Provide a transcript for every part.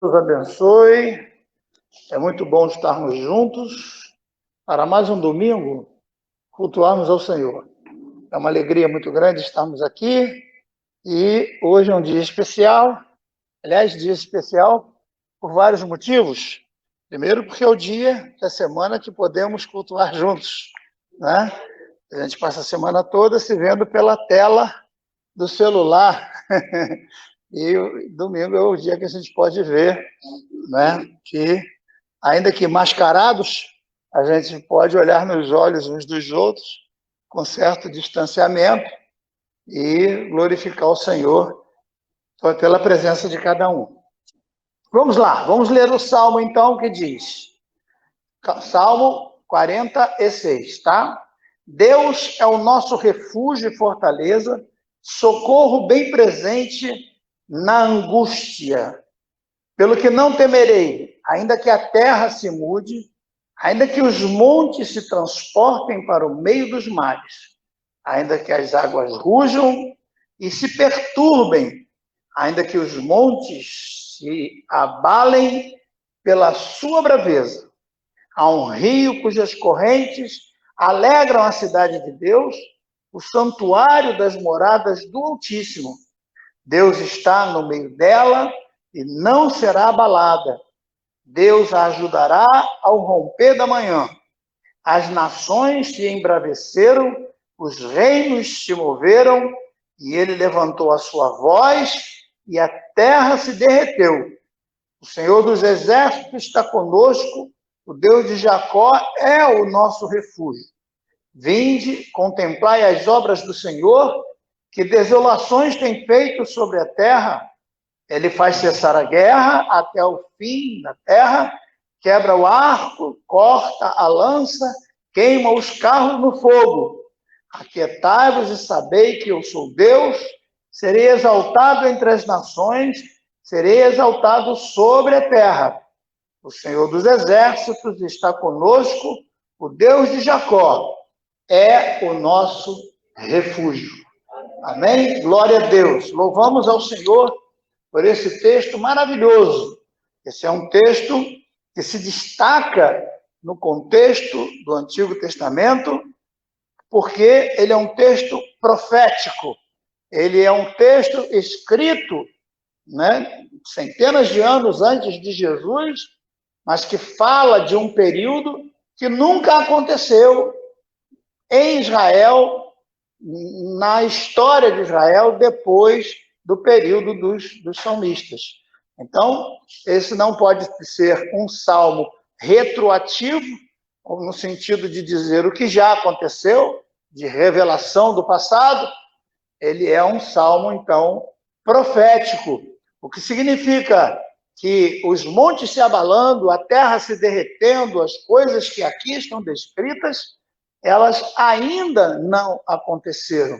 Deus abençoe. É muito bom estarmos juntos para mais um domingo cultuarmos ao Senhor. É uma alegria muito grande estarmos aqui e hoje é um dia especial. Aliás, dia especial por vários motivos. Primeiro, porque é o dia da semana que podemos cultuar juntos, né? A gente passa a semana toda se vendo pela tela do celular. E domingo é o dia que a gente pode ver, né? Que ainda que mascarados, a gente pode olhar nos olhos uns dos outros com certo distanciamento e glorificar o Senhor pela presença de cada um. Vamos lá, vamos ler o Salmo então, que diz, Salmo 46, tá? Deus é o nosso refúgio e fortaleza, socorro bem presente na angústia. Pelo que não temerei, ainda que a terra se mude, ainda que os montes se transportem para o meio dos mares, ainda que as águas rujam e se perturbem, ainda que os montes se abalem pela sua braveza. Há um rio cujas correntes alegram a cidade de Deus, o santuário das moradas do Altíssimo. Deus está no meio dela e não será abalada. Deus a ajudará ao romper da manhã. As nações se embraveceram, os reinos se moveram, e ele levantou a sua voz, e a terra se derreteu. O Senhor dos exércitos está conosco, o Deus de Jacó é o nosso refúgio. Vinde, contemplai as obras do Senhor, que desolações tem feito sobre a terra. Ele faz cessar a guerra até o fim da terra, quebra o arco, corta a lança, queima os carros no fogo. Aquietai-vos e sabei que eu sou Deus, serei exaltado entre as nações, serei exaltado sobre a terra. O Senhor dos exércitos está conosco, o Deus de Jacó é o nosso refúgio. Amém? Glória a Deus. Louvamos ao Senhor por esse texto maravilhoso. Esse é um texto que se destaca no contexto do Antigo Testamento, porque ele é um texto profético. Ele é um texto escrito, né, centenas de anos antes de Jesus, mas que fala de um período que nunca aconteceu em Israel, na história de Israel, depois do período dos salmistas. Então, esse não pode ser um salmo retroativo, no sentido de dizer o que já aconteceu, de revelação do passado. Ele é um salmo, então, profético, o que significa que os montes se abalando, a terra se derretendo, as coisas que aqui estão descritas, elas ainda não aconteceram.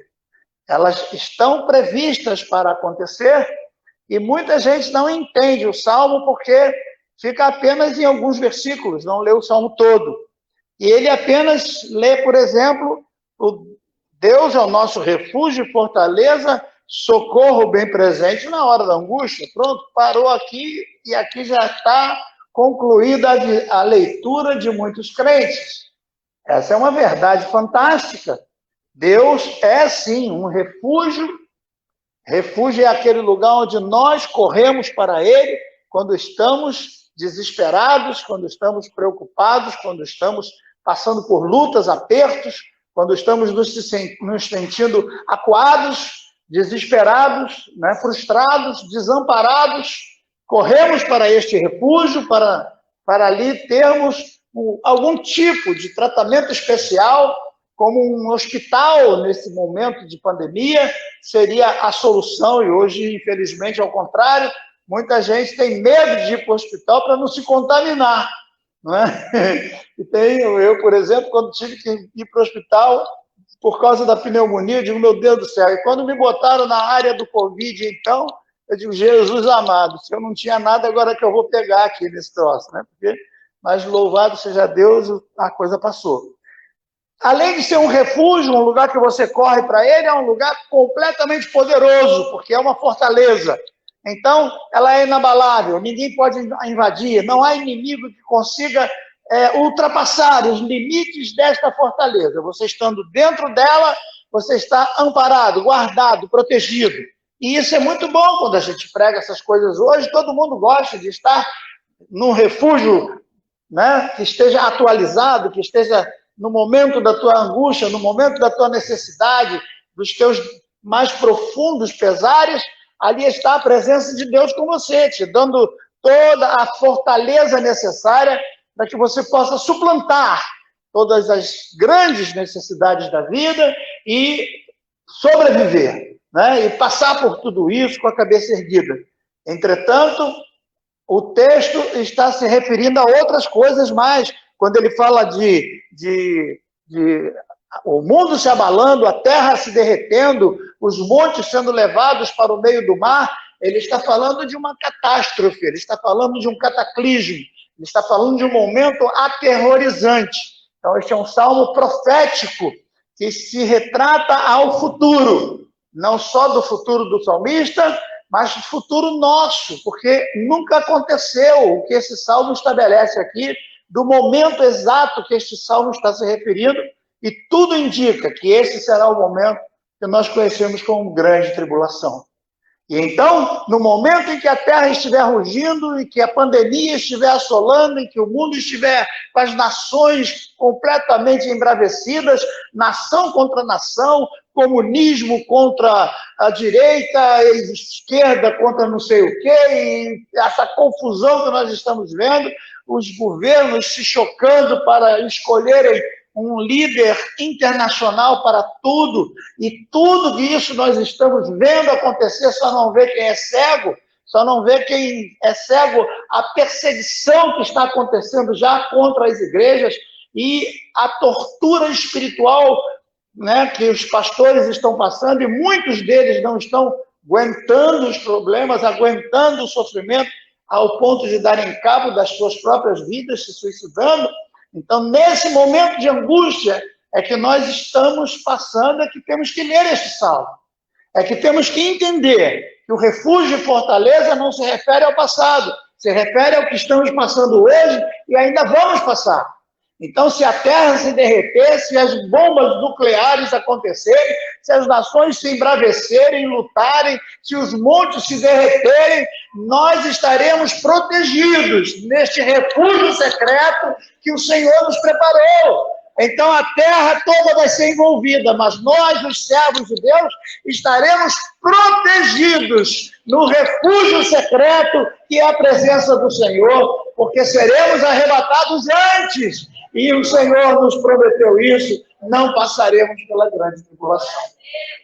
Elas estão previstas para acontecer e muita gente não entende o Salmo porque fica apenas em alguns versículos, não lê o Salmo todo. E ele apenas lê, por exemplo, o Deus é o nosso refúgio e fortaleza, socorro bem presente na hora da angústia. Pronto, parou aqui e aqui já está concluída a leitura de muitos crentes. Essa é uma verdade fantástica. Deus é, sim, um refúgio. Refúgio é aquele lugar onde nós corremos para Ele quando estamos desesperados, quando estamos preocupados, quando estamos passando por lutas, apertos, quando estamos nos sentindo acuados, desesperados, né, frustrados, desamparados. Corremos para este refúgio, para ali termos algum tipo de tratamento especial, como um hospital nesse momento de pandemia, seria a solução, e hoje, infelizmente, ao contrário, muita gente tem medo de ir para o hospital para não se contaminar, não é? E eu, por exemplo, quando tive que ir para o hospital por causa da pneumonia, eu digo, meu Deus do céu, e quando me botaram na área do Covid, então, eu digo, Jesus amado, se eu não tinha nada, agora que eu vou pegar aqui nesse troço, né? Mas louvado seja Deus, a coisa passou. Além de ser um refúgio, um lugar que você corre para ele, é um lugar completamente poderoso, porque é uma fortaleza. Então, ela é inabalável, ninguém pode invadir, não há inimigo que consiga ultrapassar os limites desta fortaleza. Você estando dentro dela, você está amparado, guardado, protegido. E isso é muito bom quando a gente prega essas coisas hoje. Todo mundo gosta de estar num refúgio, né, que esteja atualizado, que esteja no momento da tua angústia, no momento da tua necessidade, dos teus mais profundos pesares. Ali está a presença de Deus com você, te dando toda a fortaleza necessária para que você possa suplantar todas as grandes necessidades da vida e sobreviver, né? E passar por tudo isso com a cabeça erguida. Entretanto, o texto está se referindo a outras coisas mais. Quando ele fala de o mundo se abalando, a terra se derretendo, os montes sendo levados para o meio do mar, ele está falando de uma catástrofe, ele está falando de um cataclismo, ele está falando de um momento aterrorizante. Então, este é um salmo profético que se retrata ao futuro, não só do futuro do salmista, mas do futuro nosso, porque nunca aconteceu o que esse salmo estabelece aqui, do momento exato que este salmo está se referindo, e tudo indica que esse será o momento que nós conhecemos como grande tribulação. E então, no momento em que a terra estiver rugindo, e que a pandemia estiver assolando, e que o mundo estiver com as nações completamente embravecidas, nação contra nação, comunismo contra a direita, a esquerda contra não sei o quê, e essa confusão que nós estamos vendo, os governos se chocando para escolherem um líder internacional para tudo, e tudo isso nós estamos vendo acontecer, só não vê quem é cego, só não vê quem é cego a perseguição que está acontecendo já contra as igrejas e a tortura espiritual, né, que os pastores estão passando, e muitos deles não estão aguentando os problemas, aguentando o sofrimento, ao ponto de darem cabo das suas próprias vidas, se suicidando. Então, nesse momento de angústia, é que nós estamos passando, é que temos que ler este salmo. É que temos que entender que o refúgio e fortaleza não se refere ao passado, se refere ao que estamos passando hoje e ainda vamos passar. Então, se a terra se derreter, se as bombas nucleares acontecerem, se as nações se embravecerem, lutarem, se os montes se derreterem, nós estaremos protegidos neste refúgio secreto que o Senhor nos preparou. Então, a terra toda vai ser envolvida, mas nós, os servos de Deus, estaremos protegidos no refúgio secreto que é a presença do Senhor, porque seremos arrebatados antes. E o Senhor nos prometeu isso, não passaremos pela grande tribulação.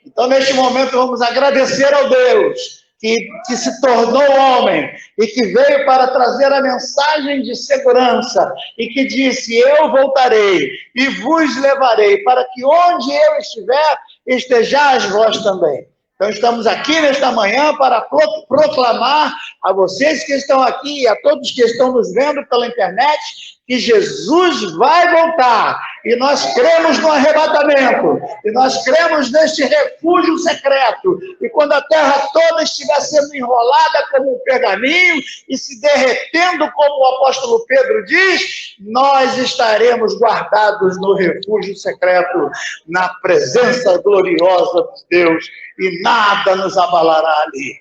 Então, neste momento, vamos agradecer ao Deus que se tornou homem e que veio para trazer a mensagem de segurança e que disse: eu voltarei e vos levarei para que onde eu estiver, estejais vós também. Então, estamos aqui nesta manhã para proclamar a vocês que estão aqui e a todos que estão nos vendo pela internet que Jesus vai voltar, e nós cremos no arrebatamento, e nós cremos neste refúgio secreto, e quando a terra toda estiver sendo enrolada como um pergaminho, e se derretendo como o apóstolo Pedro diz, nós estaremos guardados no refúgio secreto, na presença gloriosa de Deus, e nada nos abalará ali.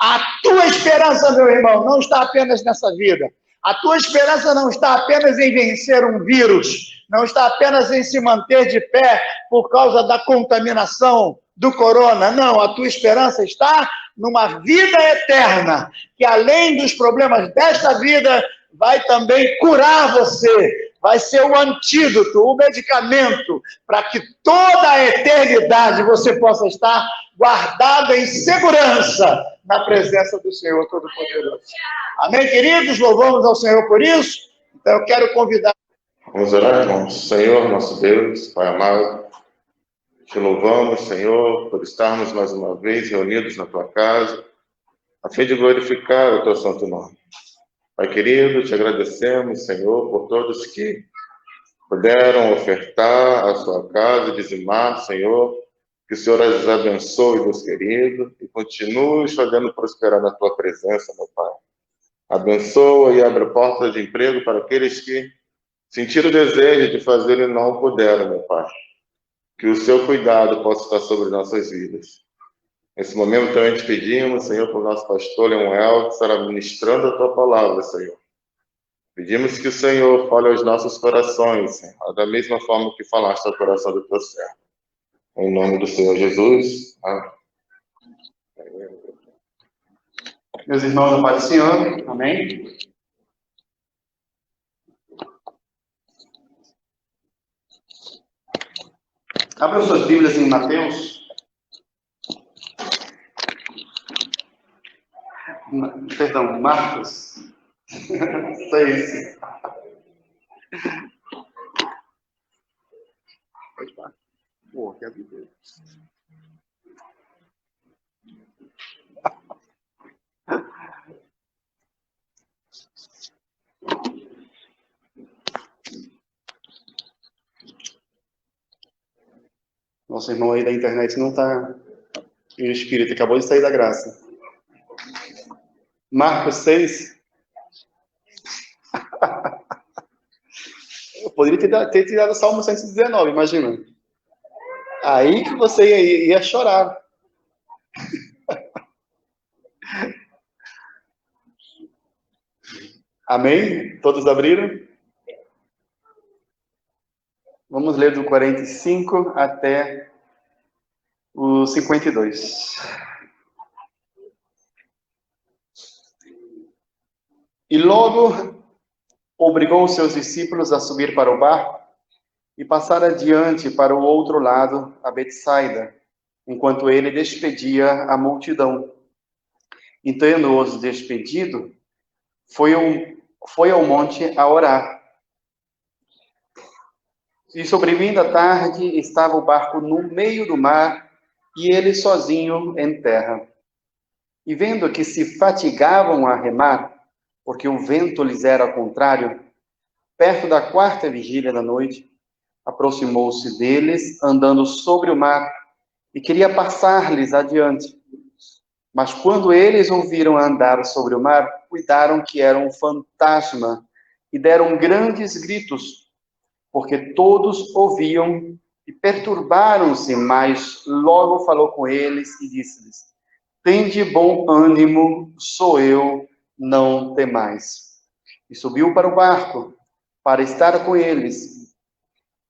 A tua esperança, meu irmão, não está apenas nessa vida. A tua esperança não está apenas em vencer um vírus, não está apenas em se manter de pé por causa da contaminação do corona. Não, a tua esperança está numa vida eterna, que além dos problemas desta vida, vai também curar você, vai ser o antídoto, o medicamento, para que toda a eternidade você possa estar guardado em segurança na presença do Senhor Todo-Poderoso. Amém, queridos? Louvamos ao Senhor por isso. Então, eu quero convidar... Vamos orar, irmãos. Senhor, nosso Deus, Pai amado, te louvamos, Senhor, por estarmos mais uma vez reunidos na tua casa, a fim de glorificar o teu santo nome. Pai querido, te agradecemos, Senhor, por todos que puderam ofertar a sua casa, dizimar, Senhor, Que o Senhor as abençoe, Deus querido, e continue fazendo prosperar na tua presença, meu Pai. Abençoa e abre portas de emprego para aqueles que sentiram o desejo de fazer e não puderam, meu Pai. Que o seu cuidado possa estar sobre nossas vidas. Nesse momento também te pedimos, Senhor, para o nosso pastor Lemuel, que estará ministrando a tua palavra, Senhor. Pedimos que o Senhor fale aos nossos corações, Senhor, da mesma forma que falaste ao coração do teu servo. Em nome do Senhor Jesus. Amém. Meus irmãos, a paz do Senhor. Amém? Abram suas Bíblias em Mateus. Perdão, Marcos 6. Pô, que absurdo. Nosso irmão aí da internet não está em espírito, acabou de sair da graça. Marcos 6. Eu poderia ter tirado o Salmo 119, imagina. Aí que você ia chorar. Amém? Todos abriram? Vamos ler do 45 até o 52. E logo obrigou os seus discípulos a subir para o barco e passar adiante para o outro lado, a Betsaida, enquanto ele despedia a multidão. E tendo-os despedido, foi ao monte a orar. E sobrevindo a tarde, estava o barco no meio do mar, e ele sozinho em terra. E vendo que se fatigavam a remar, porque o vento lhes era contrário, perto da 4ª vigília da noite, aproximou-se deles, andando sobre o mar, e queria passar-lhes adiante. Mas quando eles ouviram andar sobre o mar, cuidaram que era um fantasma, e deram grandes gritos, porque todos ouviam e perturbaram-se, mas logo falou com eles e disse-lhes: tende bom ânimo, sou eu, não temais. E subiu para o barco, para estar com eles.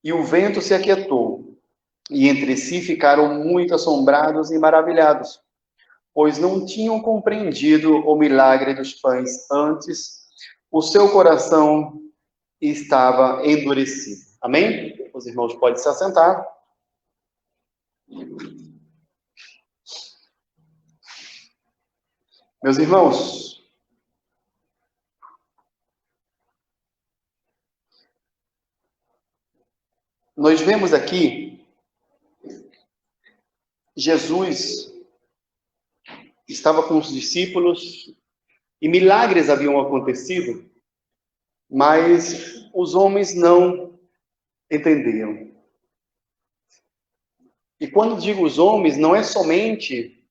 E o vento se aquietou, e entre si ficaram muito assombrados e maravilhados, pois não tinham compreendido o milagre dos pães antes, o seu coração estava endurecido. Amém? Os irmãos podem se assentar. Meus irmãos, nós vemos aqui Jesus estava com os discípulos e milagres haviam acontecido, mas os homens não entendiam. E quando digo os homens, não é somente,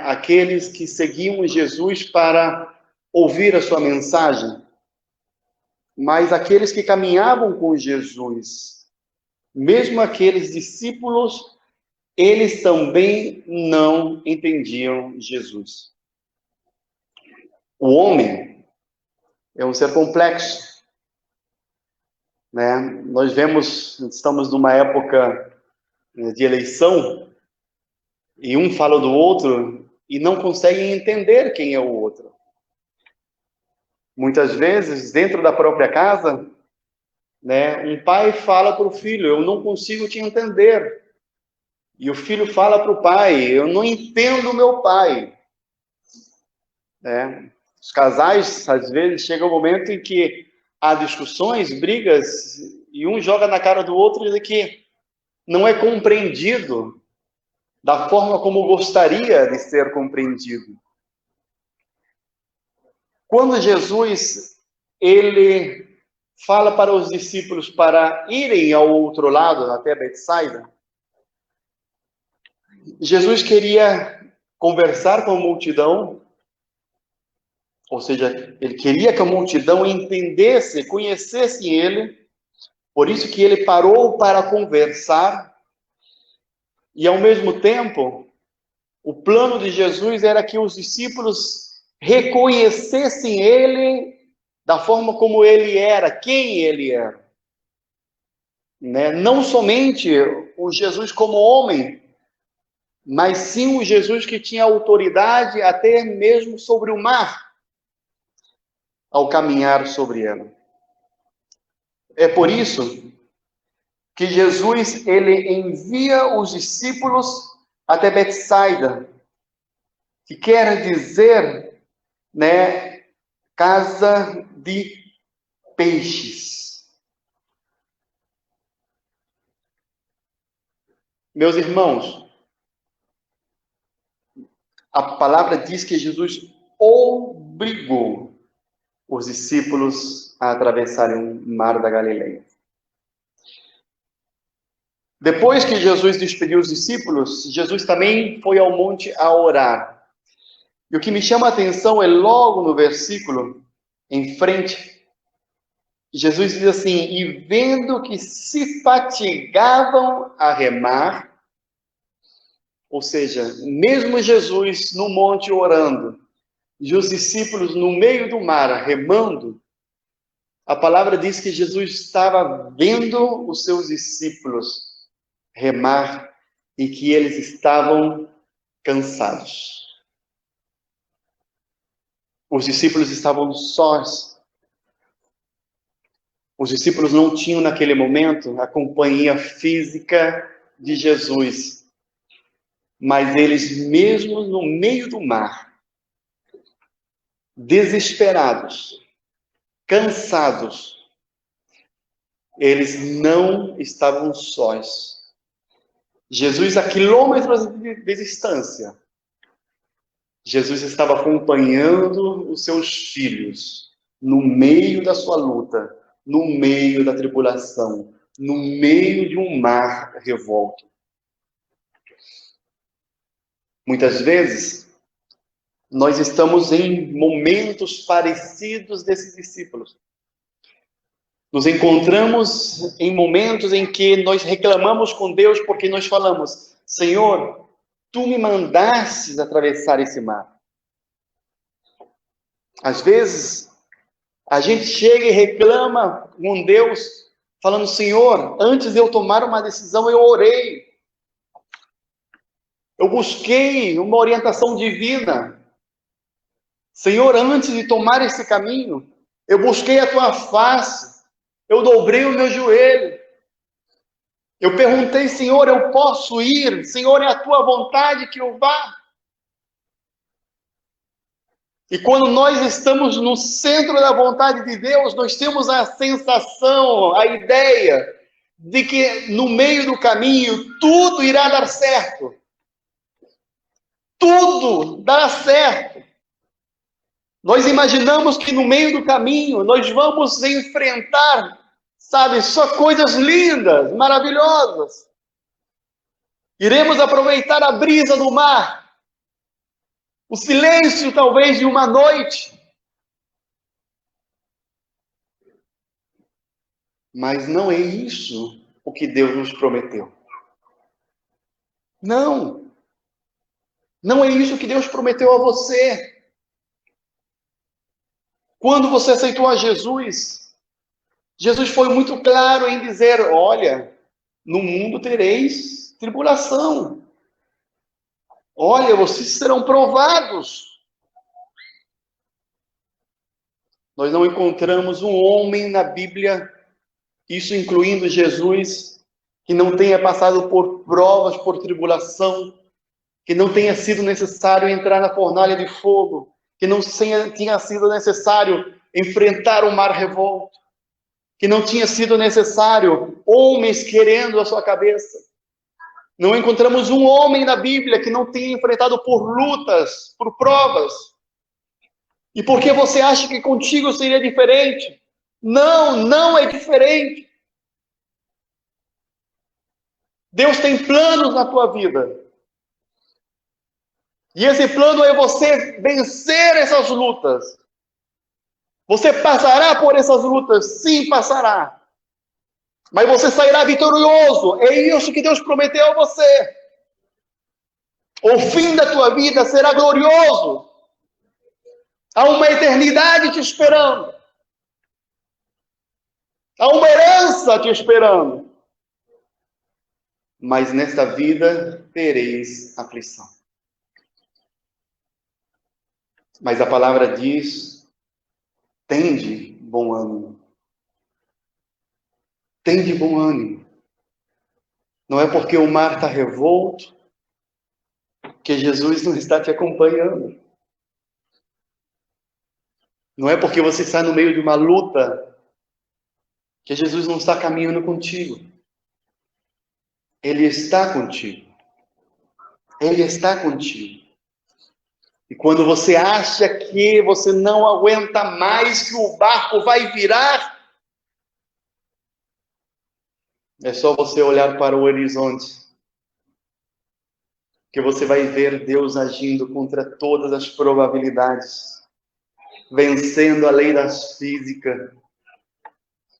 aqueles que seguiam Jesus para ouvir a sua mensagem, mas aqueles que caminhavam com Jesus, mesmo aqueles discípulos, eles também não entendiam Jesus. O homem é um ser complexo, Nós estamos numa época de eleição, e um fala do outro e não conseguem entender quem é o outro. Muitas vezes, dentro da própria casa, um pai fala para o filho: eu não consigo te entender. E o filho fala para o pai: eu não entendo o meu pai. Os casais, às vezes, chega um momento em que há discussões, brigas, e um joga na cara do outro de que não é compreendido da forma como gostaria de ser compreendido. Quando Jesus, ele fala para os discípulos para irem ao outro lado, até Betsaida, Jesus queria conversar com a multidão, ou seja, ele queria que a multidão entendesse, conhecesse ele, por isso que ele parou para conversar, e ao mesmo tempo, o plano de Jesus era que os discípulos reconhecessem ele da forma como ele era, quem ele era. Né? Não somente o Jesus como homem, mas sim o Jesus que tinha autoridade até mesmo sobre o mar, ao caminhar sobre ela. É por isso que Jesus, ele envia os discípulos até Betsaida, que quer dizer, né, casa de peixes. Meus irmãos, a palavra diz que Jesus obrigou os discípulos a atravessarem o mar da Galileia. Depois que Jesus despediu os discípulos, Jesus também foi ao monte a orar. E o que me chama a atenção é logo no versículo em frente, Jesus diz assim: e vendo que se fatigavam a remar, ou seja, mesmo Jesus no monte orando, e os discípulos no meio do mar remando, a palavra diz que Jesus estava vendo os seus discípulos remar e que eles estavam cansados. Os discípulos estavam sós. Os discípulos não tinham naquele momento a companhia física de Jesus, mas eles mesmo no meio do mar, desesperados, cansados, eles não estavam sós. Jesus a quilômetros de distância, Jesus estava acompanhando os seus filhos no meio da sua luta, no meio da tribulação, no meio de um mar revolto. Muitas vezes, nós estamos em momentos parecidos desses discípulos. Nos encontramos em momentos em que nós reclamamos com Deus porque nós falamos: Senhor, Tu me mandastes atravessar esse mar. Às vezes, a gente chega e reclama com Deus, falando: Senhor, antes de eu tomar uma decisão, eu orei. Eu busquei uma orientação divina. Senhor, antes de tomar esse caminho, eu busquei a Tua face. Eu dobrei o meu joelho. Eu perguntei: Senhor, eu posso ir? Senhor, é a Tua vontade que eu vá? E quando nós estamos no centro da vontade de Deus, nós temos a sensação, a ideia de que no meio do caminho tudo irá dar certo. Tudo dará certo. Nós imaginamos que no meio do caminho nós vamos enfrentar, sabe, só coisas lindas, maravilhosas. Iremos aproveitar a brisa do mar, o silêncio talvez de uma noite. Mas não é isso o que Deus nos prometeu. Não. Não é isso que Deus prometeu a você. Quando você aceitou a Jesus, Jesus foi muito claro em dizer: olha, no mundo tereis tribulação. Olha, vocês serão provados. Nós não encontramos um homem na Bíblia, isso incluindo Jesus, que não tenha passado por provas, por tribulação, que não tenha sido necessário entrar na fornalha de fogo, que não tinha sido necessário enfrentar o mar revolto, que não tinha sido necessário homens querendo a sua cabeça. Não encontramos um homem na Bíblia que não tenha enfrentado por lutas, por provas. E por que você acha que contigo seria diferente? Não, não é diferente. Deus tem planos na tua vida. E esse plano é você vencer essas lutas. Você passará por essas lutas? Sim, passará. Mas você sairá vitorioso. É isso que Deus prometeu a você. O fim da tua vida será glorioso. Há uma eternidade te esperando. Há uma herança te esperando. Mas nesta vida tereis aflição. Mas a palavra diz: tende bom ânimo. Tende bom ânimo. Não é porque o mar está revolto que Jesus não está te acompanhando. Não é porque você está no meio de uma luta que Jesus não está caminhando contigo. Ele está contigo. Ele está contigo. E quando você acha que você não aguenta mais, que o barco vai virar, é só você olhar para o horizonte, que você vai ver Deus agindo contra todas as probabilidades, vencendo a lei da física.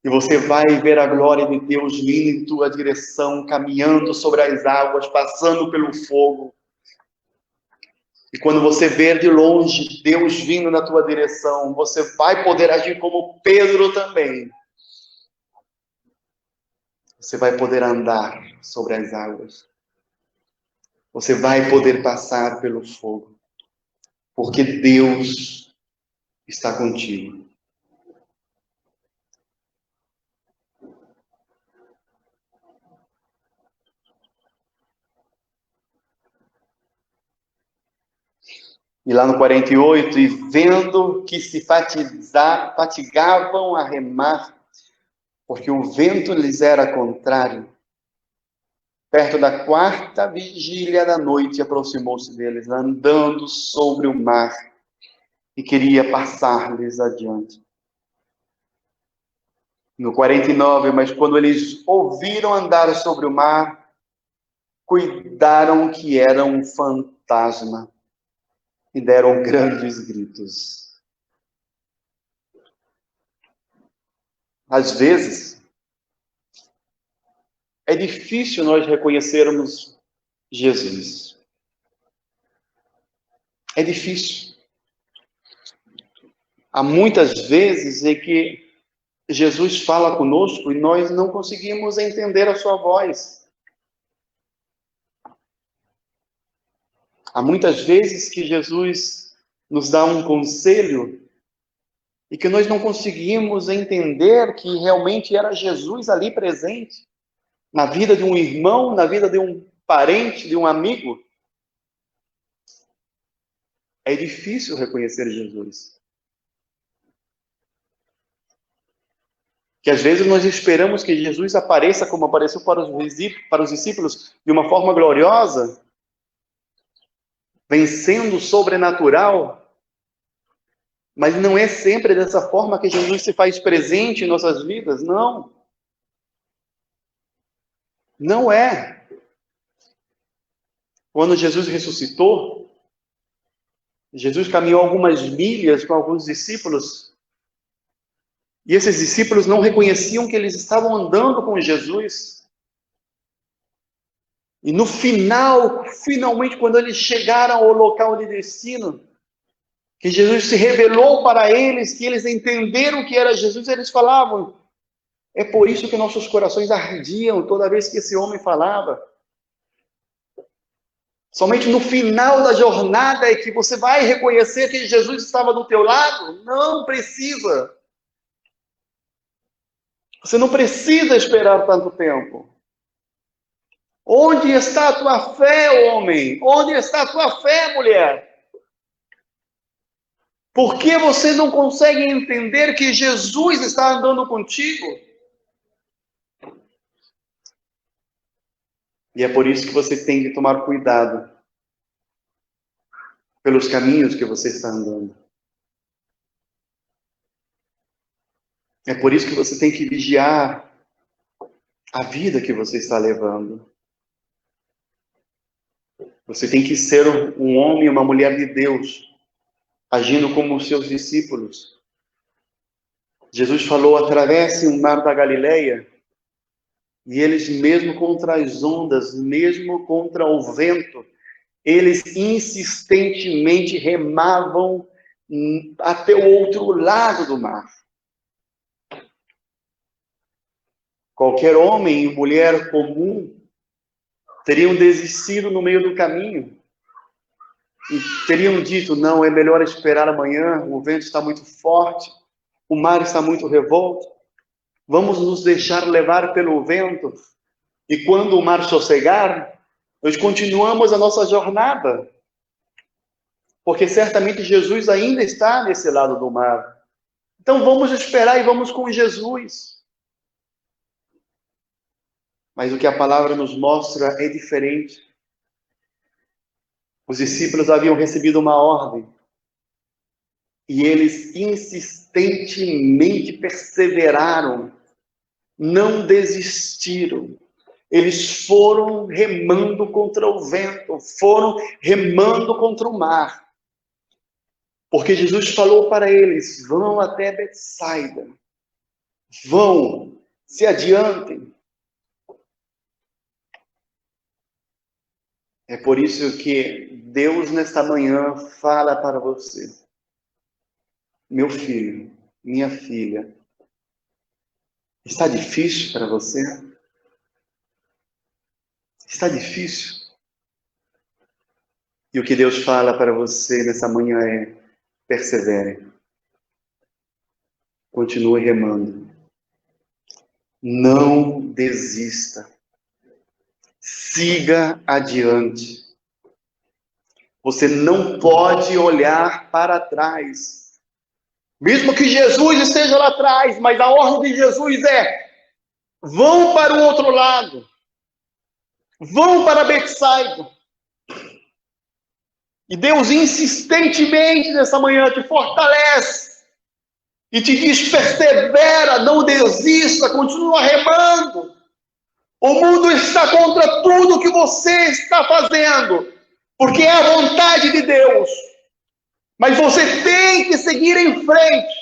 E você vai ver a glória de Deus vindo em tua direção, caminhando sobre as águas, passando pelo fogo. E quando você ver de longe Deus vindo na tua direção, você vai poder agir como Pedro também. Você vai poder andar sobre as águas. Você vai poder passar pelo fogo. Porque Deus está contigo. E lá no 48, e vendo que se fatigavam a remar, porque o vento lhes era contrário, perto da 4ª vigília da noite, aproximou-se deles, andando sobre o mar, e queria passar-lhes adiante. No 49, mas quando eles ouviram andar sobre o mar, cuidaram que era um fantasma, e deram grandes gritos. Às vezes, é difícil nós reconhecermos Jesus. É difícil. Há muitas vezes em que Jesus fala conosco e nós não conseguimos entender a sua voz. Há muitas vezes que Jesus nos dá um conselho e que nós não conseguimos entender que realmente era Jesus ali presente, na vida de um irmão, na vida de um parente, de um amigo. É difícil reconhecer Jesus. Que às vezes nós esperamos que Jesus apareça como apareceu para os discípulos de uma forma gloriosa, vencendo o sobrenatural, mas não é sempre dessa forma que Jesus se faz presente em nossas vidas, não. Não é. Quando Jesus ressuscitou, Jesus caminhou algumas milhas com alguns discípulos, e esses discípulos não reconheciam que eles estavam andando com Jesus. E no final, finalmente, quando eles chegaram ao local de destino, que Jesus se revelou para eles, que eles entenderam que era Jesus, eles falavam: é por isso que nossos corações ardiam toda vez que esse homem falava. Somente no final da jornada é que você vai reconhecer que Jesus estava do teu lado? Não precisa. Você não precisa esperar tanto tempo. Onde está a tua fé, homem? Onde está a tua fé, mulher? Por que você não consegue entender que Jesus está andando contigo? E é por isso que você tem que tomar cuidado pelos caminhos que você está andando. É por isso que você tem que vigiar a vida que você está levando. Você tem que ser um homem e uma mulher de Deus, agindo como os seus discípulos. Jesus falou: atravessem o mar da Galileia, e eles, mesmo contra as ondas, mesmo contra o vento, eles insistentemente remavam até o outro lado do mar. Qualquer homem e mulher comum teriam desistido no meio do caminho e teriam dito: não, é melhor esperar amanhã, o vento está muito forte, o mar está muito revolto, vamos nos deixar levar pelo vento, e quando o mar sossegar, nós continuamos a nossa jornada, porque certamente Jesus ainda está nesse lado do mar. Então vamos esperar e vamos com Jesus. Mas o que a palavra nos mostra é diferente. Os discípulos haviam recebido uma ordem, e eles insistentemente perseveraram, não desistiram. Eles foram remando contra o vento, foram remando contra o mar. Porque Jesus falou para eles: vão até Betsaida, vão, se adiantem. É por isso que Deus nesta manhã fala para você: meu filho, minha filha, está difícil para você? Está difícil? E o que Deus fala para você nessa manhã é: persevere. Continue remando. Não desista. Siga adiante. Você não pode olhar para trás. Mesmo que Jesus esteja lá atrás, mas a ordem de Jesus é: vão para o outro lado. Vão para Betsaida. E Deus insistentemente nessa manhã te fortalece e te diz: persevera, não desista, continua remando. O mundo está contra tudo que você está fazendo, porque é a vontade de Deus. Mas você tem que seguir em frente.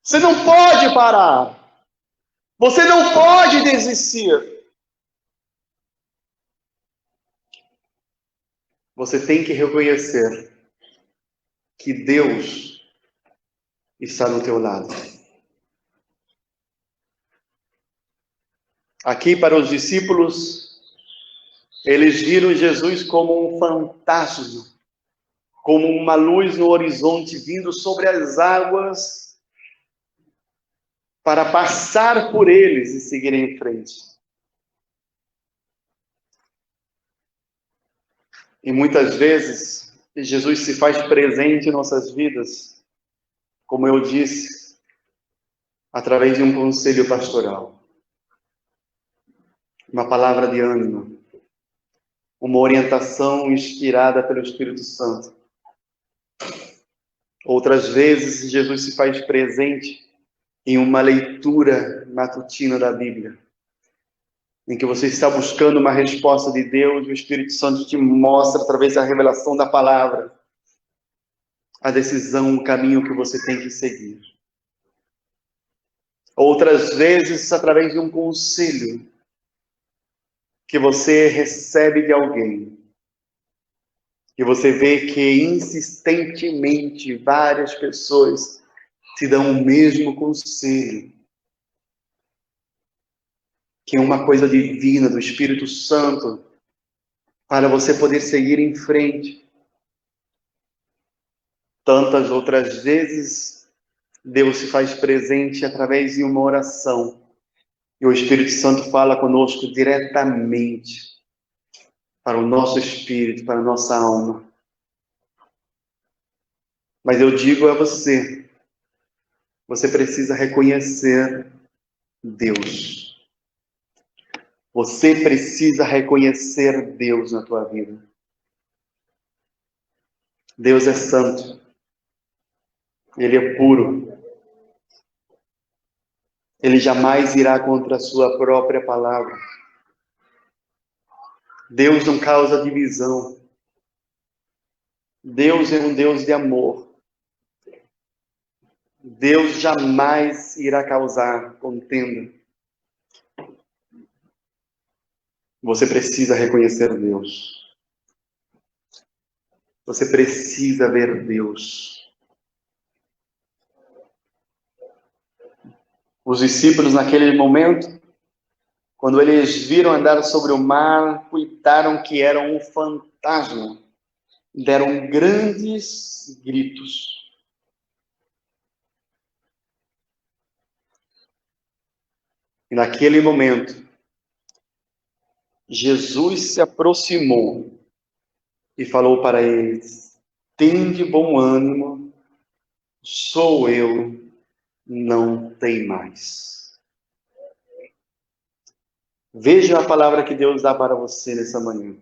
Você não pode parar. Você não pode desistir. Você tem que reconhecer que Deus está do teu lado. Aqui para os discípulos, eles viram Jesus como um fantasma, como uma luz no horizonte vindo sobre as águas para passar por eles e seguir em frente. E muitas vezes, Jesus se faz presente em nossas vidas, como eu disse, através de um conselho pastoral, uma palavra de ânimo, uma orientação inspirada pelo Espírito Santo. Outras vezes, Jesus se faz presente em uma leitura matutina da Bíblia, em que você está buscando uma resposta de Deus, e o Espírito Santo te mostra, através da revelação da palavra, a decisão, o caminho que você tem que seguir. Outras vezes, através de um conselho que você recebe de alguém, e você vê que insistentemente várias pessoas te dão o mesmo conselho, que é uma coisa divina do Espírito Santo, para você poder seguir em frente. Tantas outras vezes, Deus se faz presente através de uma oração, e o Espírito Santo fala conosco diretamente, para o nosso espírito, para a nossa alma. Mas eu digo a você, você precisa reconhecer Deus. Você precisa reconhecer Deus na tua vida. Deus é santo. Ele é puro. Ele jamais irá contra a sua própria palavra. Deus não causa divisão. Deus é um Deus de amor. Deus jamais irá causar contenda. Você precisa reconhecer Deus. Você precisa ver Deus. Os discípulos, naquele momento, quando eles viram andar sobre o mar, cuidaram que era um fantasma. Deram grandes gritos. E naquele momento, Jesus se aproximou e falou para eles: tende bom ânimo, sou eu, não tem mais. Veja a palavra que Deus dá para você nessa manhã.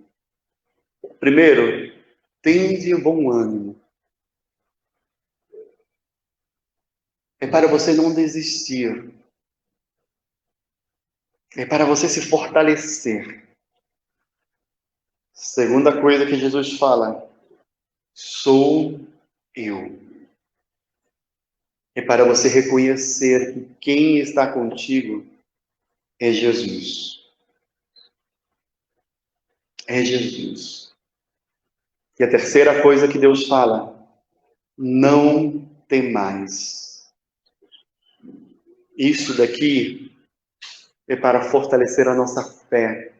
Primeiro, tende bom ânimo. É para você não desistir. É para você se fortalecer. Segunda coisa que Jesus fala: sou eu. É para você reconhecer que quem está contigo é Jesus. É Jesus. E a terceira coisa que Deus fala: não temais. Isso daqui é para fortalecer a nossa fé.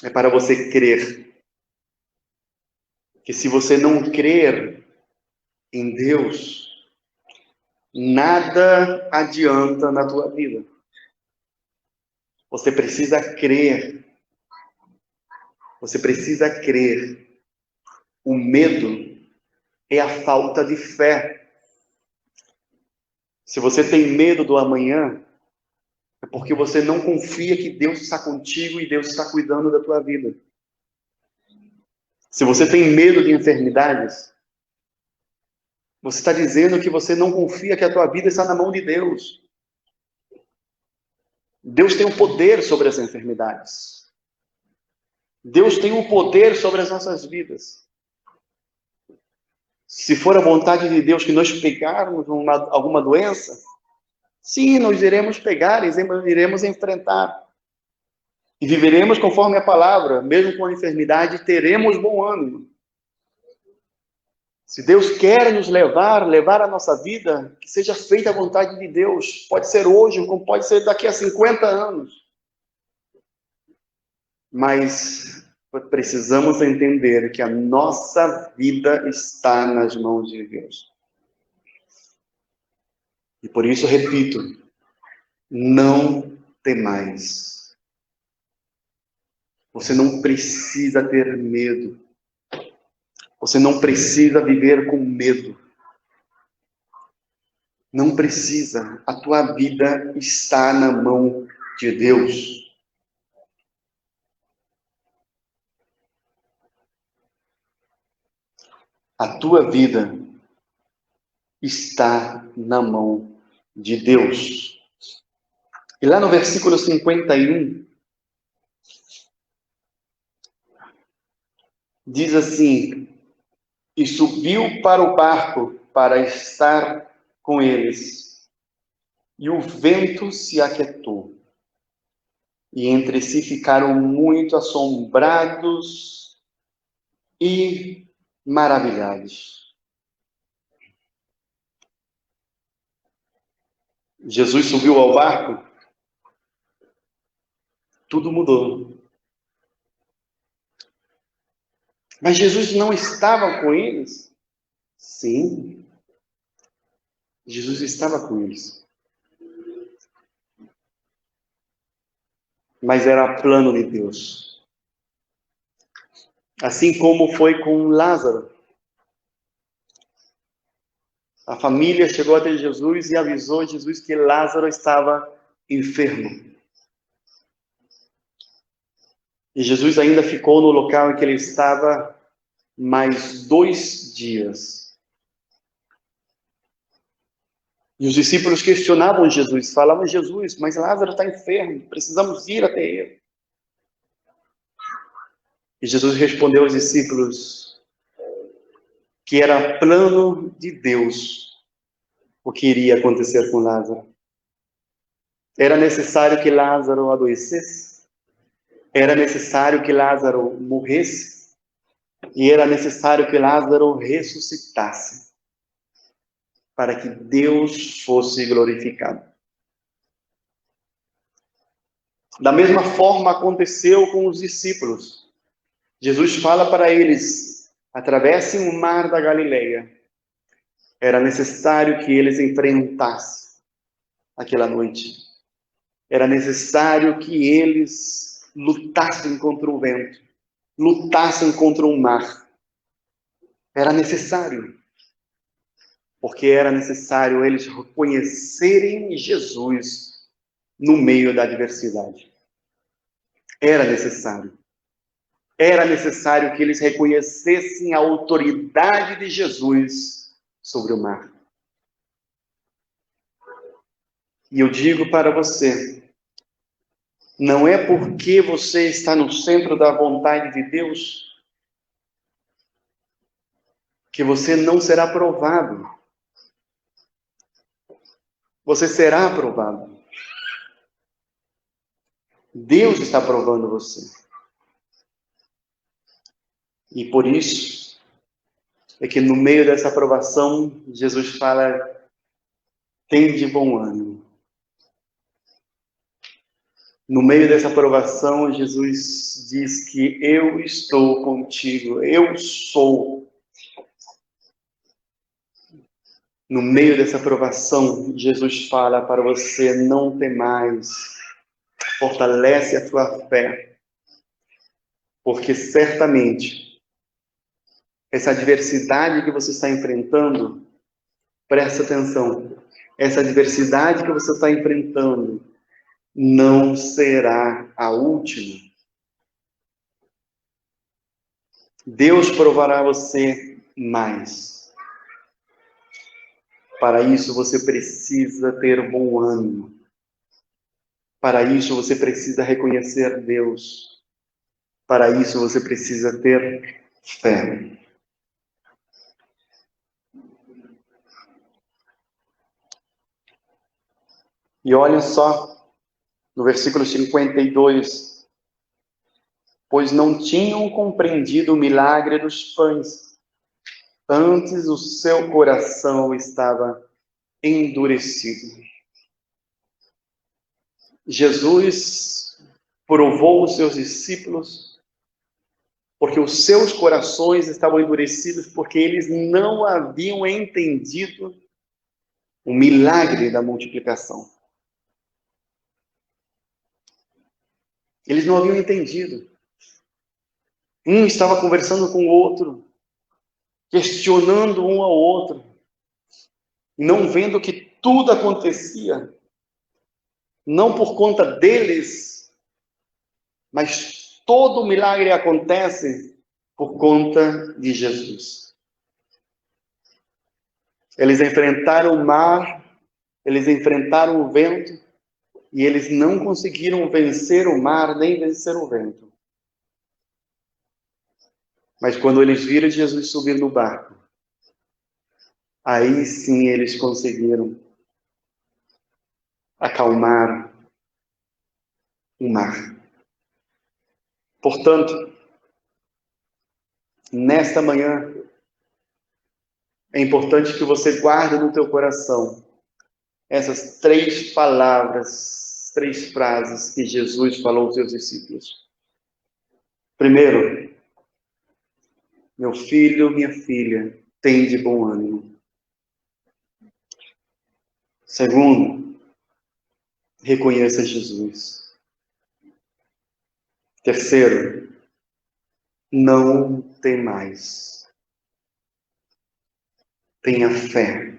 É para você crer. Que se você não crer em Deus, nada adianta na tua vida. Você precisa crer. Você precisa crer. O medo é a falta de fé. Se você tem medo do amanhã, é porque você não confia que Deus está contigo e Deus está cuidando da tua vida. Se você tem medo de enfermidades, você está dizendo que você não confia que a tua vida está na mão de Deus. Deus tem o poder sobre as enfermidades. Deus tem o poder sobre as nossas vidas. Se for a vontade de Deus que nós pegarmos alguma doença, sim, nós iremos pegar, iremos enfrentar. E viveremos conforme a palavra, mesmo com a enfermidade, teremos bom ânimo. Se Deus quer nos levar a nossa vida, que seja feita a vontade de Deus. Pode ser hoje, como pode ser daqui a 50 anos. Mas precisamos entender que a nossa vida está nas mãos de Deus. E por isso, repito, não temais. Você não precisa ter medo. Você não precisa viver com medo. Não precisa. A tua vida está na mão de Deus. A tua vida está na mão de Deus. E lá no versículo 51, diz assim: e subiu para o barco para estar com eles. E o vento se aquietou. E entre si ficaram muito assombrados e maravilhados. Jesus subiu ao barco, tudo mudou. Mas Jesus não estava com eles? Sim. Jesus estava com eles. Mas era plano de Deus. Assim como foi com Lázaro. A família chegou até Jesus e avisou Jesus que Lázaro estava enfermo. E Jesus ainda ficou no local em que ele estava mais 2 dias. E os discípulos questionavam Jesus, falavam: Jesus, mas Lázaro está enfermo, precisamos ir até ele. E Jesus respondeu aos discípulos que era plano de Deus o que iria acontecer com Lázaro. Era necessário que Lázaro adoecesse, era necessário que Lázaro morresse, e era necessário que Lázaro ressuscitasse, para que Deus fosse glorificado. Da mesma forma aconteceu com os discípulos. Jesus fala para eles: atravessem o mar da Galileia. Era necessário que eles enfrentassem aquela noite. Era necessário que eles lutassem contra o vento, lutassem contra o mar. Era necessário. Porque era necessário eles reconhecerem Jesus no meio da adversidade. Era necessário. Era necessário que eles reconhecessem a autoridade de Jesus sobre o mar. E eu digo para você, não é porque você está no centro da vontade de Deus que você não será provado. Você será aprovado. Deus está provando você. E por isso, é que no meio dessa aprovação, Jesus fala: tem de bom ânimo. No meio dessa aprovação, Jesus diz que eu estou contigo, eu sou. No meio dessa aprovação, Jesus fala para você: não temais, fortalece a tua fé, porque certamente essa adversidade que você está enfrentando, presta atenção, essa adversidade que você está enfrentando não será a última. Deus provará você mais. Para isso você precisa ter bom ânimo. Para isso você precisa reconhecer Deus. Para isso você precisa ter fé. E olhem só no versículo 52. Pois não tinham compreendido o milagre dos pães. Antes o seu coração estava endurecido. Jesus provou os seus discípulos porque os seus corações estavam endurecidos, porque eles não haviam entendido o milagre da multiplicação. Eles não haviam entendido. Um estava conversando com o outro, questionando um ao outro, não vendo que tudo acontecia, não por conta deles, mas todo o milagre acontece por conta de Jesus. Eles enfrentaram o mar, eles enfrentaram o vento, e eles não conseguiram vencer o mar, nem vencer o vento. Mas quando eles viram Jesus subir no barco, aí sim eles conseguiram acalmar o mar. Portanto, nesta manhã, é importante que você guarde no teu coração essas 3 palavras, 3 frases que Jesus falou aos seus discípulos. Primeiro, meu filho, minha filha, tem de bom ânimo. Segundo, reconheça Jesus. Terceiro, não temais. Tenha fé.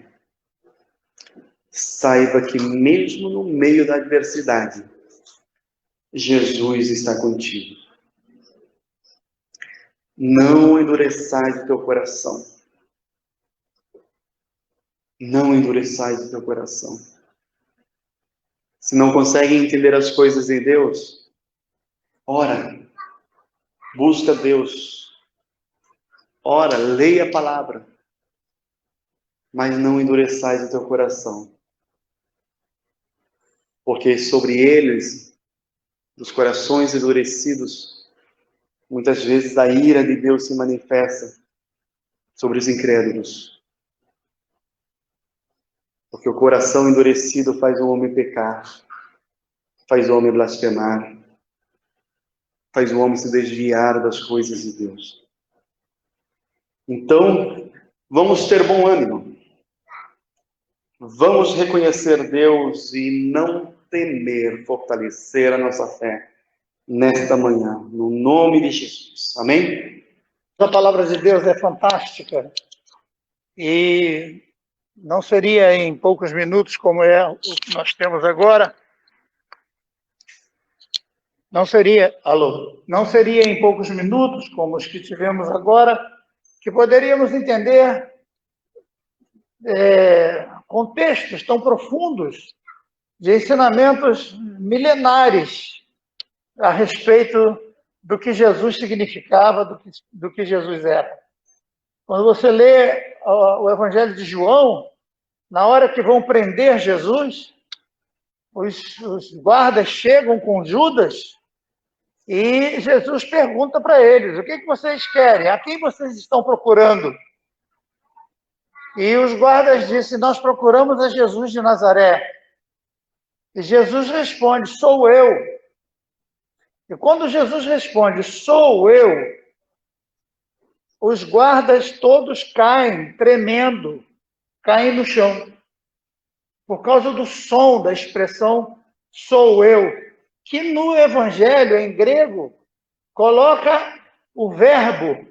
Saiba que mesmo no meio da adversidade, Jesus está contigo. Não endureçais o teu coração. Não endureçais o teu coração. Se não consegue entender as coisas em Deus, ora. Busca Deus. Ora, leia a palavra. Mas não endureçais o teu coração. Porque sobre eles, os corações endurecidos, muitas vezes a ira de Deus se manifesta sobre os incrédulos. Porque o coração endurecido faz o homem pecar, faz o homem blasfemar, faz o homem se desviar das coisas de Deus. Então, vamos ter bom ânimo. Vamos reconhecer Deus e não temer, fortalecer a nossa fé nesta manhã, no nome de Jesus. Amém? A palavra de Deus é fantástica e não seria em poucos minutos como é o que nós temos agora. Não seria em poucos minutos como os que tivemos agora que poderíamos entender contextos tão profundos de ensinamentos milenares a respeito do que Jesus significava, do que Jesus era. Quando você lê o Evangelho de João, na hora que vão prender Jesus, os guardas chegam com Judas e Jesus pergunta para eles: o que vocês querem? A quem vocês estão procurando? E os guardas dizem: nós procuramos a Jesus de Nazaré. E Jesus responde: sou eu. E quando Jesus responde: sou eu, os guardas todos caem, tremendo, caem no chão. Por causa do som da expressão sou eu, que no Evangelho, em grego, coloca o verbo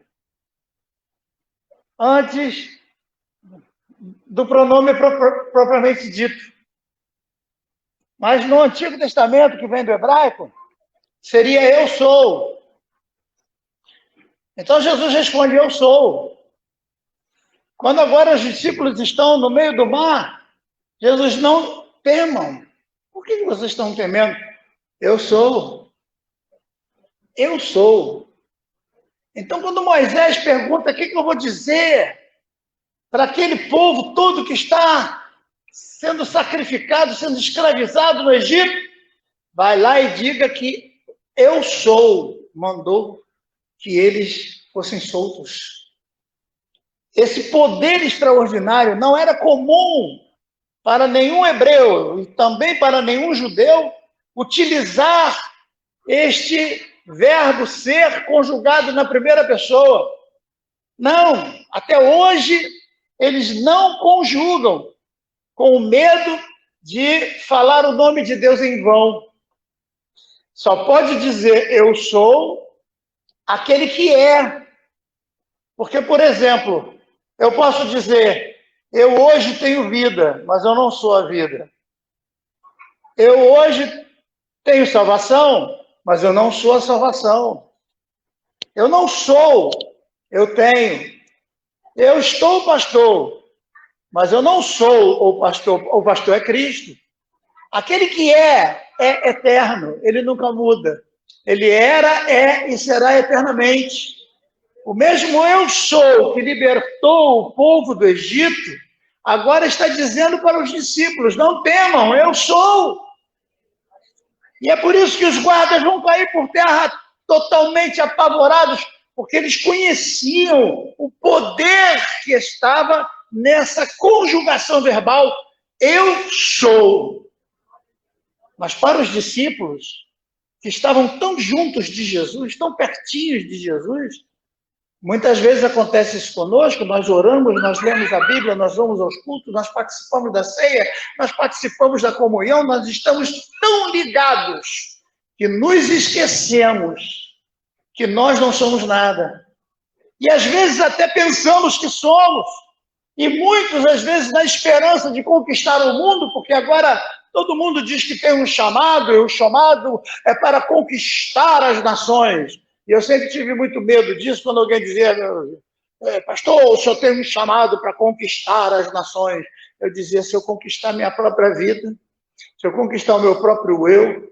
antes do pronome propriamente dito. Mas no Antigo Testamento, que vem do hebraico, seria eu sou. Então Jesus responde: eu sou. Quando agora os discípulos estão no meio do mar, Jesus: não temam. Por que vocês estão temendo? Eu sou. Eu sou. Então, quando Moisés pergunta: o que eu vou dizer para aquele povo todo que está sendo sacrificado, sendo escravizado no Egito, vai lá e diga que eu sou, mandou que eles fossem soltos. Esse poder extraordinário não era comum para nenhum hebreu e também para nenhum judeu utilizar este verbo ser conjugado na primeira pessoa. Não, até hoje eles não conjugam, com medo de falar o nome de Deus em vão. Só pode dizer eu sou aquele que é. Porque, por exemplo, eu posso dizer eu hoje tenho vida, mas eu não sou a vida. Eu hoje tenho salvação, mas eu não sou a salvação. Eu não sou, eu tenho. Eu estou pastor, mas eu não sou o pastor é Cristo. Aquele que é eterno, ele nunca muda. Ele era, é e será eternamente. O mesmo eu sou que libertou o povo do Egito, agora está dizendo para os discípulos: não temam, eu sou. E é por isso que os guardas vão cair por terra totalmente apavorados, porque eles conheciam o poder que estava nessa conjugação verbal, eu sou. Mas para os discípulos, que estavam tão juntos de Jesus, tão pertinhos de Jesus, muitas vezes acontece isso conosco, nós oramos, nós lemos a Bíblia, nós vamos aos cultos, nós participamos da ceia, nós participamos da comunhão, nós estamos tão ligados que nos esquecemos que nós não somos nada. E às vezes até pensamos que somos. E muitos, às vezes, na esperança de conquistar o mundo, porque agora todo mundo diz que tem um chamado, e o chamado é para conquistar as nações. E eu sempre tive muito medo disso, quando alguém dizia: pastor, o senhor tem um chamado para conquistar as nações. Eu dizia: se eu conquistar minha própria vida, se eu conquistar o meu próprio eu,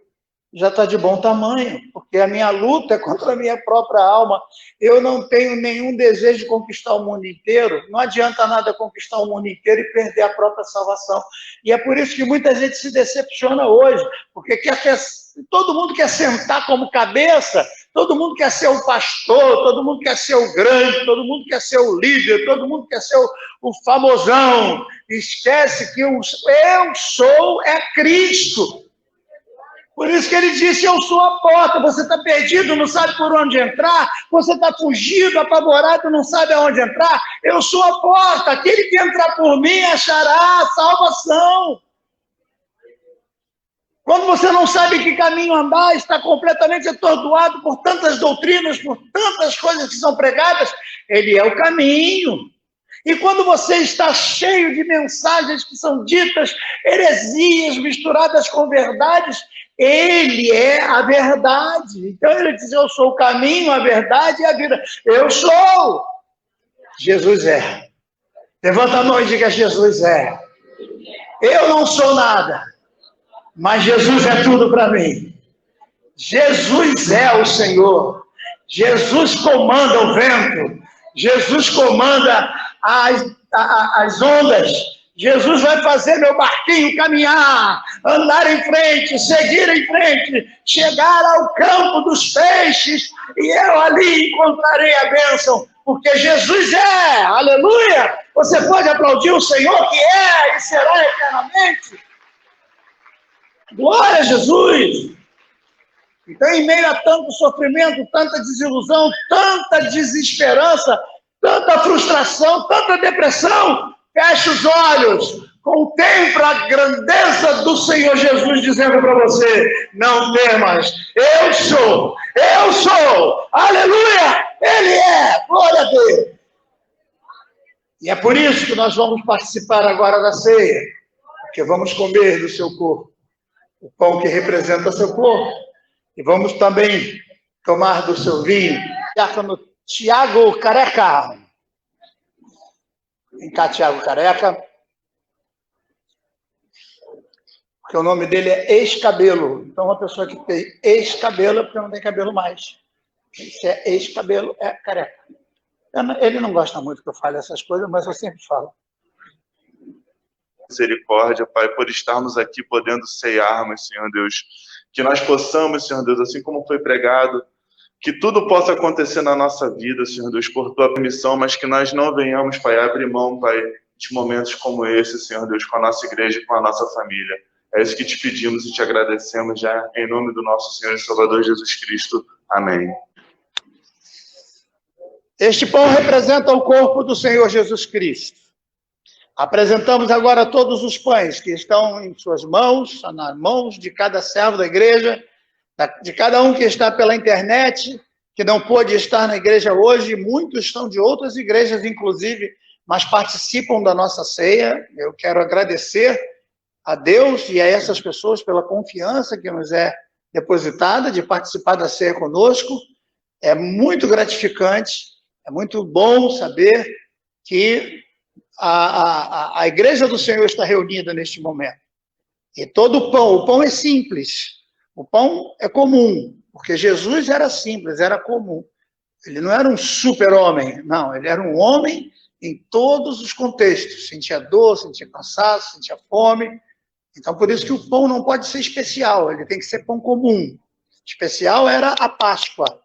já está de bom tamanho, porque a minha luta é contra a minha própria alma. Eu não tenho nenhum desejo de conquistar o mundo inteiro. Não adianta nada conquistar o mundo inteiro e perder a própria salvação. E é por isso que muita gente se decepciona hoje, porque todo mundo quer sentar como cabeça, todo mundo quer ser o pastor, todo mundo quer ser o grande, todo mundo quer ser o líder, todo mundo quer ser o famosão. Esquece que eu sou Cristo. Por isso que ele disse, eu sou a porta. Você está perdido, não sabe por onde entrar, você está fugido, apavorado, não sabe aonde entrar. Eu sou a porta, aquele que entrar por mim achará salvação. Quando você não sabe que caminho andar, está completamente atordoado por tantas doutrinas, por tantas coisas que são pregadas, ele é o caminho. E quando você está cheio de mensagens que são ditas, heresias misturadas com verdades, ele é a verdade. Então ele diz, eu sou o caminho, a verdade e a vida. Eu sou. Jesus é. Levanta a mão e diga, Jesus é. Eu não sou nada, mas Jesus é tudo para mim. Jesus é o Senhor. Jesus comanda o vento. Jesus comanda as ondas. Jesus vai fazer meu barquinho caminhar, andar em frente, seguir em frente, chegar ao campo dos peixes, e eu ali encontrarei a bênção, porque Jesus é, aleluia! Você pode aplaudir o Senhor que é e será eternamente? Glória a Jesus! Então, em meio a tanto sofrimento, tanta desilusão, tanta desesperança, tanta frustração, tanta depressão, feche os olhos, contempla a grandeza do Senhor Jesus dizendo para você, não temas, eu sou, aleluia, Ele é, glória a Deus. E é por isso que nós vamos participar agora da ceia, porque vamos comer do seu corpo, o pão que representa seu corpo, e vamos também tomar do seu vinho. Tiago Careca. Vem cá, Tiago Careca. Porque o nome dele é ex-cabelo. Então, uma pessoa que tem ex-cabelo é porque não tem cabelo mais. Se é ex-cabelo, é careca. Ele não gosta muito que eu fale essas coisas, mas eu sempre falo. Misericórdia, Pai, por estarmos aqui podendo cearmos, Senhor Deus. Que nós possamos, Senhor Deus, assim como foi pregado, que tudo possa acontecer na nossa vida, Senhor Deus, por Tua permissão, mas que nós não venhamos, Pai, abrir mão, Pai, de momentos como esse, Senhor Deus, com a nossa igreja e com a nossa família. É isso que te pedimos e te agradecemos já, em nome do nosso Senhor e Salvador Jesus Cristo. Amém. Este pão representa o corpo do Senhor Jesus Cristo. Apresentamos agora todos os pães que estão em suas mãos, nas mãos de cada servo da igreja, de cada um que está pela internet, que não pôde estar na igreja hoje, muitos estão de outras igrejas, inclusive, mas participam da nossa ceia. Eu quero agradecer a Deus e a essas pessoas pela confiança que nos é depositada de participar da ceia conosco. É muito gratificante, é muito bom saber que a igreja do Senhor está reunida neste momento. E todo o pão é simples, o pão é comum, porque Jesus era simples, era comum. Ele não era um super-homem, não, ele era um homem em todos os contextos. Sentia dor, sentia cansaço, sentia fome. Então, por isso que o pão não pode ser especial, ele tem que ser pão comum. Especial era a Páscoa,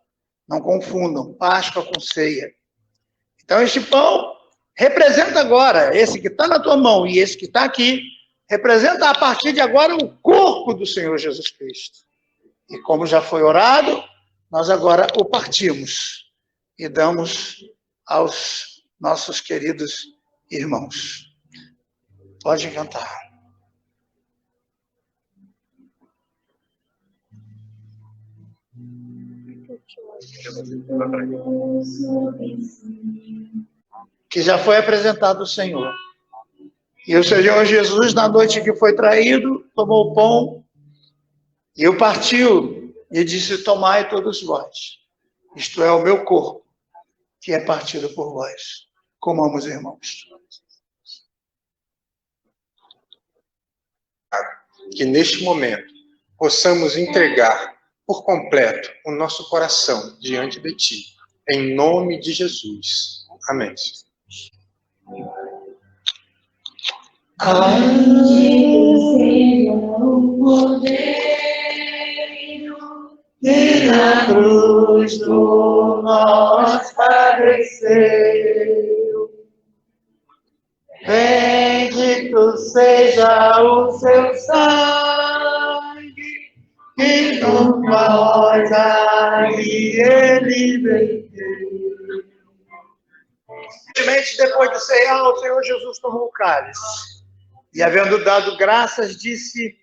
não confundam, Páscoa com ceia. Então, este pão representa agora, esse que está na tua mão e esse que está aqui, representa a partir de agora o corpo do Senhor Jesus Cristo. E como já foi orado, nós agora o partimos e damos aos nossos queridos irmãos. Pode cantar. Que já foi apresentado o Senhor. E o Senhor Jesus, na noite que foi traído, tomou o pão e o partiu e disse, tomai todos vós. Isto é o meu corpo, que é partido por vós. Comamos, irmãos. Que neste momento possamos entregar por completo o nosso coração diante de Ti. Em nome de Jesus. Amém. O cordeiro que na cruz por nós padeceu. Bendito seja o seu sangue, que por nós ali ele venceu. Depois de ceiar, o Senhor Jesus tomou o cálice e, havendo dado graças, disse: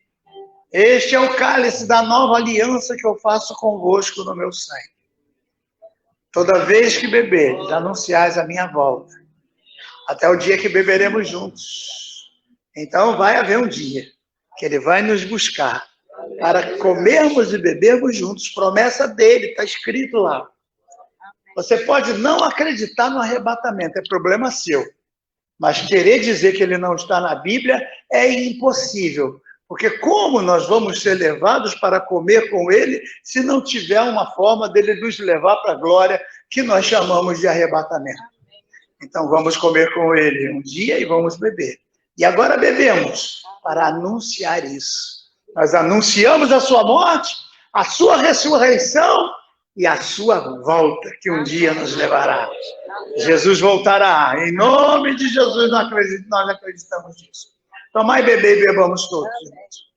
este é o cálice da nova aliança que eu faço convosco no meu sangue. Toda vez que beberdes, anunciais a minha volta, até o dia que beberemos juntos. Então vai haver um dia que ele vai nos buscar para comermos e bebermos juntos. Promessa dele, está escrito lá. Você pode não acreditar no arrebatamento, é problema seu. Mas querer dizer que ele não está na Bíblia é impossível. Porque como nós vamos ser levados para comer com ele se não tiver uma forma dele nos levar para a glória que nós chamamos de arrebatamento? Então vamos comer com ele um dia e vamos beber. E agora bebemos para anunciar isso. Nós anunciamos a sua morte, a sua ressurreição e a sua volta, que um dia nos levará. Jesus voltará. Em nome de Jesus nós acreditamos nisso. Tomai e beber e bebamos todos, gente.